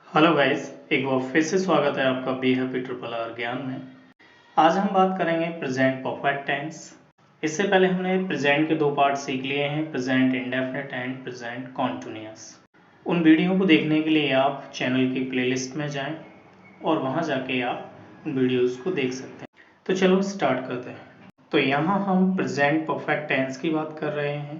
Hello guys, एक बार फिर से स्वागत है आपका बी हैप्पी ट्रिपल आर ज्ञान में। आज हम बात करेंगे प्रेजेंट परफेक्ट टेंस। इससे पहले हमने प्रेजेंट के दो पार्ट सीख लिए हैं, present indefinite and present continuous. उन वीडियो को देखने के लिए आप चैनल की प्लेलिस्ट में जाएं और वहां जाके आप उन वीडियोस को देख सकते हैं। तो चलो स्टार्ट करते हैं। तो यहाँ हम प्रेजेंट परफेक्ट टेंस की बात कर रहे हैं।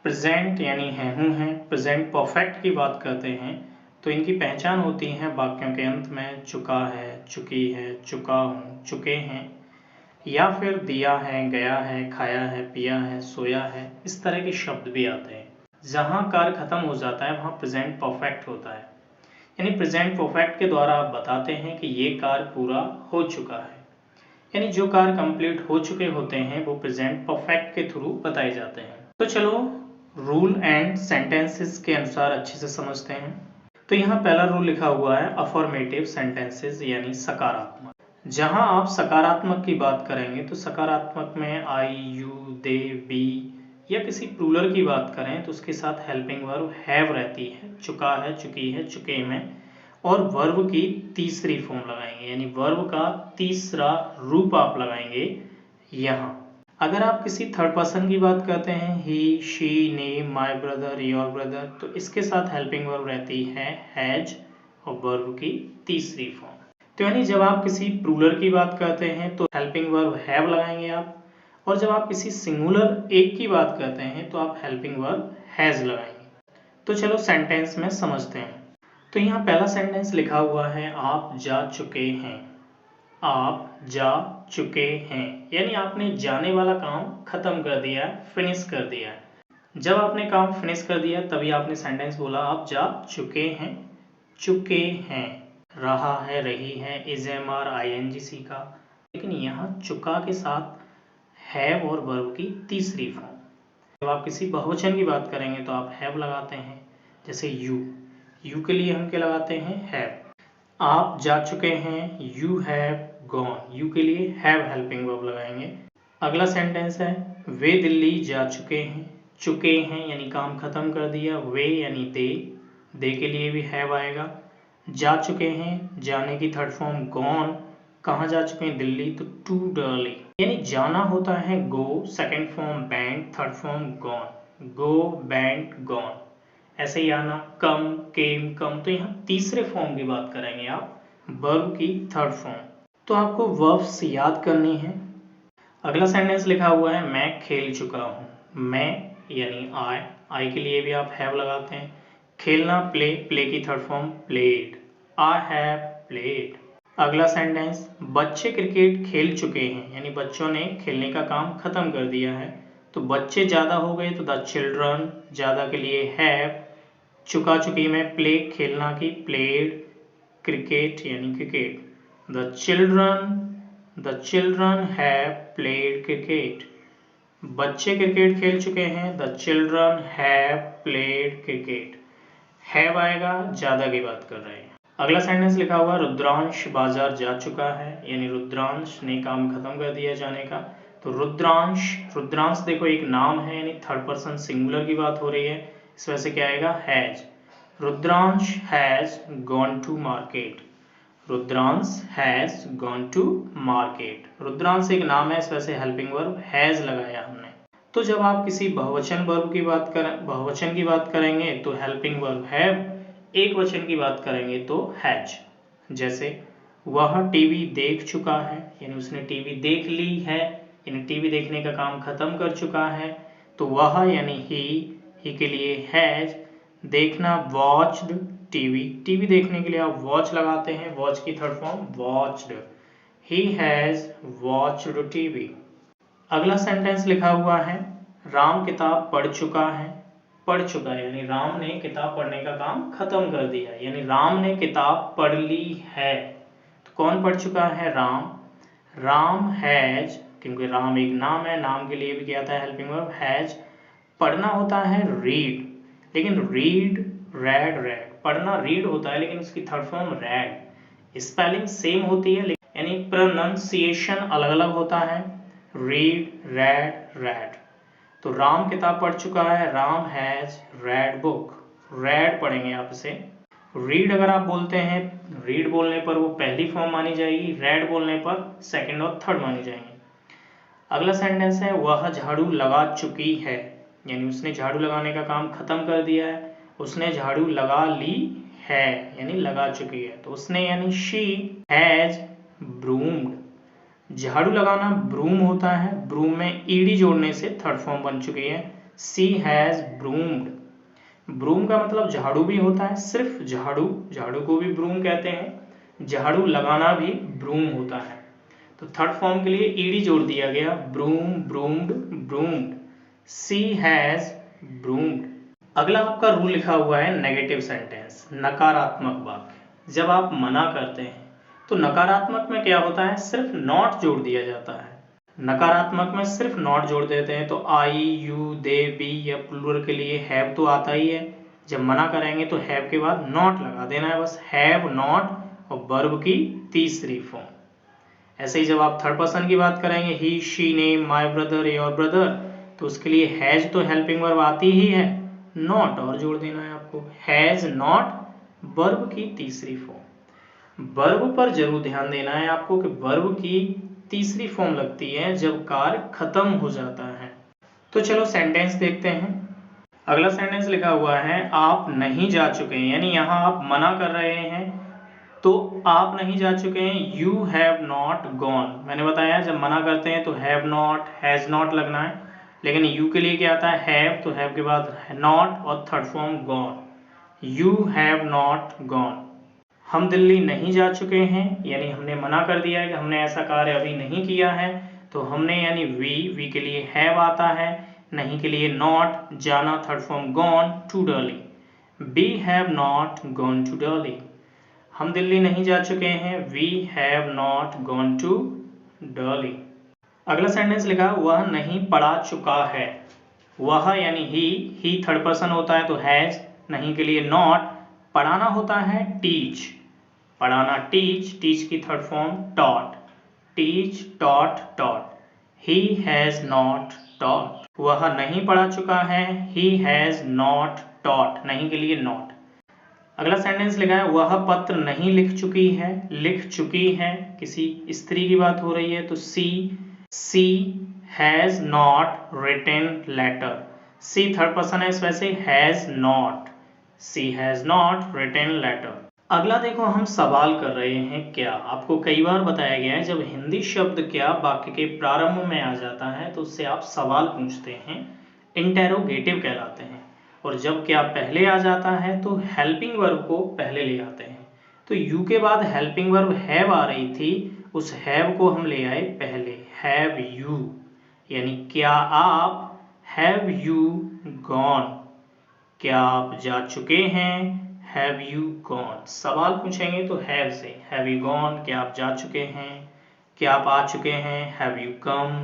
प्रेजेंट यानी है हूँ है, प्रेजेंट परफेक्ट की बात करते हैं तो इनकी पहचान होती है वाक्यों के अंत में चुका है, चुकी है, चुका हूँ, चुके हैं, या फिर दिया है, गया है, खाया है, पिया है, सोया है। इस तरह के शब्द भी आते हैं। जहाँ कार्य खत्म हो जाता है वहाँ प्रेजेंट परफेक्ट होता है। यानी प्रेजेंट परफेक्ट के द्वारा आप बताते हैं कि ये कार्य पूरा हो चुका है। यानी जो कार्य कंप्लीट हो चुके होते हैं वो प्रेजेंट परफेक्ट के थ्रू बताए जाते हैं। तो चलो रूल एंड सेंटेंसेस के अनुसार अच्छे से समझते हैं। तो यहाँ पहला रूल लिखा हुआ है अफर्मेटिव सेंटेंसेस यानी सकारात्मक। जहां आप सकारात्मक की बात करेंगे तो सकारात्मक में आई, यू, दे, वी या किसी प्लूरल की बात करें तो उसके साथ हेल्पिंग वर्ब हैव रहती है, चुका है, चुकी है, चुके में, और वर्ब की तीसरी फॉर्म लगाएंगे यानी वर्ब का तीसरा रूप आप लगाएंगे यहाँ। अगर आप किसी थर्ड पर्सन की बात करते हैं, ही, शी, ने, माय ब्रदर, योर ब्रदर, तो इसके साथ हेल्पिंग वर्ब रहती है हैज और वर्ब की तीसरी फॉर्म। तो यानी जब आप किसी प्लूरल की बात करते हैं तो हेल्पिंग वर्ब हैव लगाएंगे आप, और जब आप किसी सिंगुलर एक की बात करते हैं तो आप हेल्पिंग वर्ब हैज लगाएंगे। तो चलो सेंटेंस में समझते हैं। तो यहाँ पहला सेंटेंस लिखा हुआ है आप जा चुके हैं। आप जा चुके हैं यानी आपने जाने वाला काम खत्म कर दिया, फिनिश कर दिया। जब आपने काम फिनिश कर दिया तभी आपने सेंटेंस बोला आप जा चुके हैं। चुके हैं रहा है, रही है, is, M, R, I N G C का, लेकिन यहाँ चुका के साथ हैव और वर्ब की तीसरी फॉर्म। जब आप किसी बहुवचन की बात करेंगे तो आप हैव लगाते हैं। जैसे यू के लिए हम क्या लगाते हैं, हैव। आप जा चुके हैं, यू हैव गॉन, यू के लिए हैव हेल्पिंग वर्ब लगाएंगे। अगला सेंटेंस है वे दिल्ली जा चुके हैं। चुके हैं यानी काम खत्म कर दिया, वे यानी दे के लिए भी हैव आएगा। जा चुके हैं, जाने की थर्ड फॉर्म गॉन, कहाँ जा चुके हैं, दिल्ली, तो टू दिल्ली यानी जाना होता है go, second form band, third form gone, go, band, gone. ऐसे ही आना कम, केम, कम, तो यहाँ तीसरे फॉर्म की बात करेंगे आप, वर्ब की थर्ड फॉर्म। तो आपको वर्ब्स याद करनी है। अगला सेंटेंस लिखा हुआ है मैं खेल चुका हूँ। मैं यानी आई के लिए भी आप हैव लगाते हैं। खेलना प्ले, प्ले की third form played, I have played. अगला सेंटेंस बच्चे क्रिकेट खेल चुके हैं यानी बच्चों ने खेलने का काम खत्म कर दिया है। तो बच्चे ज़्यादा हो गए तो द चिल्ड्रन, ज़्यादा के लिए हैव, चुका चुकी में प्ले, खेलना की प्लेड, क्रिकेट यानी cricket, the children have played cricket. बच्चे क्रिकेट खेल चुके हैं, the children have played cricket. Have आएगा, ज़्यादा की बात कर रहे हैं। अगला सेंटेंस लिखा हुआ रुद्रांश बाजार जा चुका है यानी रुद्रांश ने काम खत्म कर दिया जाने का। तो रुद्रांश देखो एक नाम है यानी थर्ड पर्सन सिंगुलर की बात हो रही है, इस वजह से क्या आएगा, has. Rudransh has gone to market. Rudransh has gone to market. Rudransh एक नाम है, इस वजह से हेल्पिंग वर्ब हैज लगाया हमने। तो जब आप किसी बहुवचन की बात करेंगे तो हेल्पिंग वर्ब हैव, एक वचन की बात करेंगे तो हैज। जैसे वह टीवी देख चुका है यानी उसने टीवी देख ली है यानी टीवी देखने का काम खत्म कर चुका है। तो वह यानी ही के लिए हैज, देखना वॉच्ड टीवी, टीवी देखने के लिए आप वॉच लगाते हैं, वॉच की third form watched, he has watched TV. अगला सेंटेंस लिखा हुआ है राम किताब पढ़ चुका है। पढ़ चुका है यानी राम ने किताब पढ़ने का काम खत्म कर दिया यानी राम ने किताब पढ़ ली है। तो कौन पढ़ चुका है, राम हैज, क्योंकि राम एक नाम है, नाम के लिए भी क्या आता है हेल्पिंग वर्ब हैज। पढ़ना होता है रीड, लेकिन रीड, रेड, पढ़ना रीड होता है लेकिन उसकी third form red. Spelling same होती है यानी प्रोनाउंसिएशन अलग अलग होता है, रीड, रेड। तो राम किताब पढ़ चुका है, Ram has red book, red पढ़ेंगे आप इसे। रीड अगर आप बोलते हैं, रीड बोलने पर वो पहली फॉर्म मानी जाएगी, रेड बोलने पर सेकंड और थर्ड मानी जाएंगे। अगला सेंटेंस है वह झाड़ू लगा चुकी है, यानी उसने झाड़ू लगाने का काम खत्म कर दिया है। उसने झाड़ू लगा ली है यानी लगा चुकी है, तो उसने यानी शी हैज ब्रूम्ड। झाड़ू लगाना ब्रूम होता है, ब्रूम में ईडी जोड़ने से थर्ड फॉर्म बन चुकी है, शी हैज ब्रूम्ड। ब्रूम का मतलब झाड़ू भी होता है, सिर्फ झाड़ू, झाड़ू को भी ब्रूम कहते हैं, झाड़ू लगाना भी ब्रूम होता है। तो थर्ड फॉर्म के लिए ईडी जोड़ दिया गया, ब्रूम, ब्रूम्ड, ब्रूम्ड, शी हैज ब्रूम्ड। अगला आपका रूल लिखा हुआ है नेगेटिव सेंटेंस, नकारात्मक वाक्य। जब आप मना करते हैं तो नकारात्मक में क्या होता है, सिर्फ नॉट जोड़ दिया जाता है। नकारात्मक में सिर्फ नॉट जोड़ देते हैं, तो आई, यू, दे, बी या प्लूरल के लिए हैव तो आता ही है। जब मना करेंगे तो हैव के बाद नॉट लगा देना है, बस हैव, नॉट और वर्ब की तीसरी फॉर्म। ऐसे ही जब आप थर्ड पर्सन की बात करेंगे, he, she, name, my brother, your brother, तो उसके लिए हैज तो हेल्पिंग वर्ब आती ही है, नॉट और जोड़ देना है आपको, हैज नॉट वर्ब की तीसरी फॉर्म। वर्ब पर जरूर ध्यान देना है आपको कि वर्ब की तीसरी फॉर्म लगती है जब कार्य खत्म हो जाता है। तो चलो सेंटेंस देखते हैं। अगला सेंटेंस लिखा हुआ है आप नहीं जा चुके हैं, यानी यहाँ आप मना कर रहे हैं तो आप नहीं जा चुके हैं, यू हैव नॉट गॉन। मैंने बताया जब मना करते हैं तो हैव नॉट, हैज नॉट लगना है, लेकिन यू के लिए क्या आता है, हैव, तो हैव के बाद नॉट और third form gone, you have not gone. हम दिल्ली नहीं जा चुके हैं, यानी हमने मना कर दिया है कि हमने ऐसा कार्य अभी नहीं किया है, तो हमने यानी वी के लिए हैव आता है, नहीं के लिए नॉट, जाना third form gone, to Delhi, we have not gone to Delhi. हम दिल्ली नहीं जा चुके हैं, we have not gone to Delhi. अगला सेंटेंस लिखा वह नहीं पढ़ा चुका है। वह यानी ही थर्ड पर्सन होता है तो हैज, नहीं के लिए नॉट, पढ़ाना होता है टीच, पढ़ाना टीच, टीच की third form taught, teach, taught, taught, he has not taught. वह नहीं पढ़ा चुका है, ही हैज नॉट टॉट, नहीं के लिए नॉट। अगला सेंटेंस लिखा है वह पत्र नहीं लिख चुकी है, लिख चुकी है, किसी स्त्री की बात हो रही है तो she has not written letter, she third person है, इस वैसे has not, she has not written letter. अगला देखो हम सवाल कर रहे हैं क्या। आपको कई बार बताया गया है जब हिंदी शब्द क्या वाक्य के प्रारंभ में आ जाता है तो उससे आप सवाल पूछते हैं, इंटेरोगेटिव कहलाते हैं, और जब क्या पहले आ जाता है तो हेल्पिंग वर्ब को पहले ले आते हैं। तो यू के बाद हेल्पिंग वर्ब हैव आ रही थी, उस हैव को हम ले आए पहले, हैव यू, यानी क्या आप, हैव यू गॉन, क्या आप जा चुके हैं, हैव यू गॉन। सवाल पूछेंगे तो हैव से, हैव यू गॉन, क्या आप जा चुके हैं, क्या आप आ चुके हैं, हैव यू कम,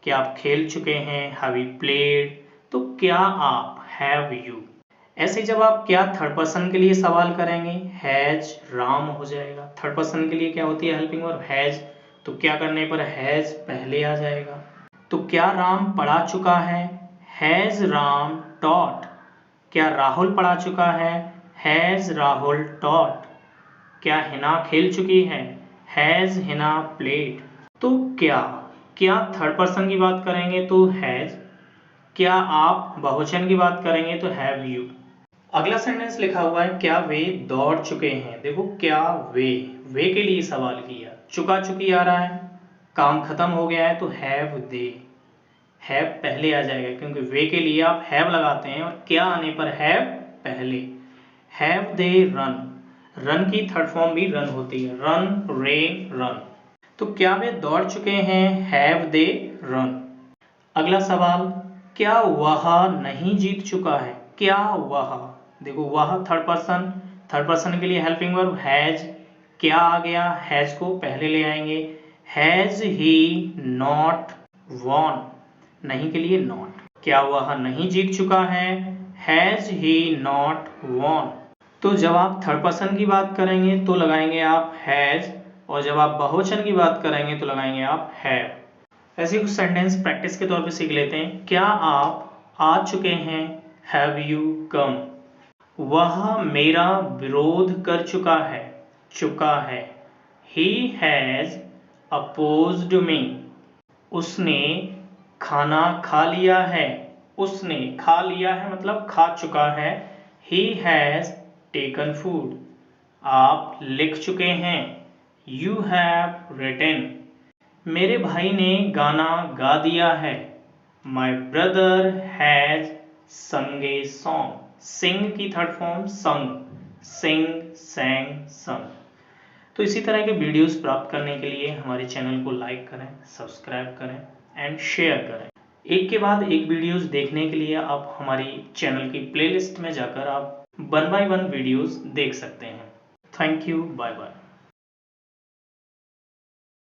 क्या आप खेल चुके हैं, हैव यू प्लेड, तो क्या आप, हैव यू। ऐसे जब आप क्या थर्ड पर्सन के लिए सवाल करेंगे, हैज राम हो जाएगा, थर्ड पर्सन के लिए क्या होती है हेल्पिंग वर्ब हैज, तो क्या करने पर हैज पहले आ जाएगा। तो क्या राम पढ़ा चुका है, हैज राम टॉट, क्या राहुल पढ़ा चुका है, हैज राहुल टॉट, क्या हिना खेल चुकी है, हैज हिना प्लेड। तो क्या थर्ड पर्सन की बात करेंगे तो हैज, क्या आप बहुवचन की बात करेंगे तो हैव यू। अगला सेंटेंस लिखा हुआ है क्या वे दौड़ चुके हैं। देखो क्या वे के लिए सवाल किया, चुका चुकी आ रहा है, काम खत्म हो गया है तो हैव दे, हैव पहले आ जाएगा क्योंकि वे के लिए आप हैव लगाते हैं और क्या आने पर हैव पहले। हैव दे रन, रन की थर्ड फॉर्म भी रन होती है, रन, रेन, रन। तो क्या वे दौड़ चुके हैं, हैव दे रन। अगला सवाल क्या वह नहीं जीत चुका है, क्या वह, देखो वह थर्ड पर्सन के लिए हेल्पिंग वर्ब हैज, क्या आ गया, हैज को पहले ले आएंगे, हैज ही नॉट वॉन, नहीं के लिए नॉट, क्या वह नहीं जीत चुका है, हैज ही नॉट वॉन। तो जब आप थर्ड पर्सन की बात करेंगे तो लगाएंगे आप हैज, और जब आप बहुवचन की बात करेंगे तो लगाएंगे आप हैव। ऐसे कुछ सेंटेंस प्रैक्टिस के तौर पे सीख लेते हैं। क्या आप आ चुके हैं, हैव यू कम। वह मेरा विरोध कर चुका है। He has opposed me. उसने खाना खा लिया है। उसने खा लिया है मतलब खा चुका है। He has taken food. आप लिख चुके हैं। You have written. मेरे भाई ने गाना गा दिया है। My brother has sung a song. Sing की third form sung. Sing, sang, sung. तो इसी तरह के वीडियोस प्राप्त करने के लिए हमारे चैनल को लाइक करें, सब्सक्राइब करें एंड शेयर करें। एक के बाद एक वीडियोस देखने के लिए आप हमारी चैनल की प्लेलिस्ट में जाकर आप 1 by 1 वीडियोस देख सकते हैं। Thank you, bye bye.